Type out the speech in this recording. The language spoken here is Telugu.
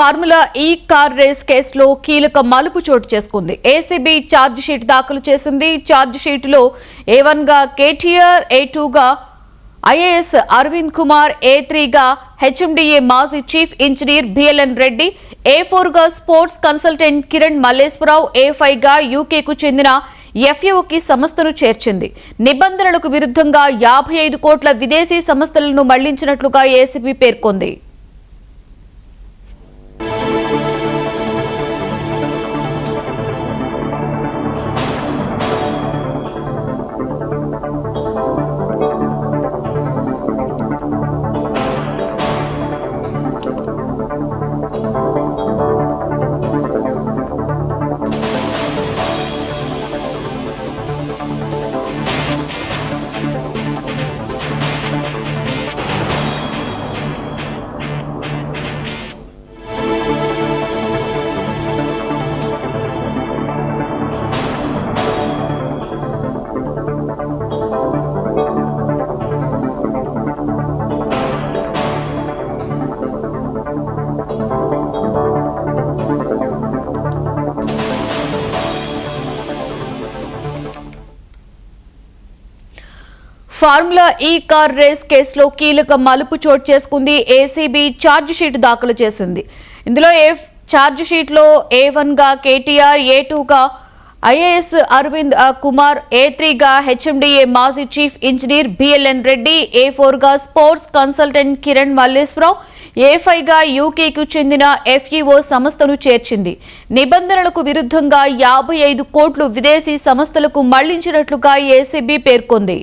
ఫార్ములా ఈ కార్ రేస్ కేసులో కీలక మలుపు చోటు చేసుకుంది. ఏసీబీ ఛార్జ్ షీట్ దాఖలు చేసింది. ఛార్జ్ షీట్ లో A1 గా కేటీఆర్, A2 గా ఐఏఎస్ అరవింద్ కుమార్, A3 గా హెచ్ఎండిఏ మాజీ chief engineer BLN Reddy, A4 గా sports consultant Kiran Malleswara Rao, A5 గా యూకేకు చెందిన ఎఫ్ఏఓకి సంస్థను చేర్చింది. నిబంధనలకు విరుద్ధంగా 55 కోట్ల విదేశీ సంస్థలను మళ్లించినట్లుగా ఏసీబీ పేర్కొంది. ఫార్ములా ఈ కార్ రేస్ కేసులో కీలక మలుపు చోటు చేసుకుంది. ఏసీబీ ఛార్జ్ షీట్ దాఖలు చేసింది. ఇందులో ఛార్జ్ షీట్ లో A1 గా కేటీఆర్, A2 గా ఐఏఎస్ అరవింద్ కుమార్, A3 గా హెచ్ఎండిఏ మాజీ chief engineer BLN Reddy, A4 గా sports consultant Kiran Malleswara Rao, A5 గా యూకేకు చెందిన ఎఫ్ఈఓ సంస్థను చేర్చింది. నిబంధనలకు విరుద్ధంగా 55 కోట్లు విదేశీ సంస్థలకు మళ్లించినట్లుగా ఏసీబీ పేర్కొంది.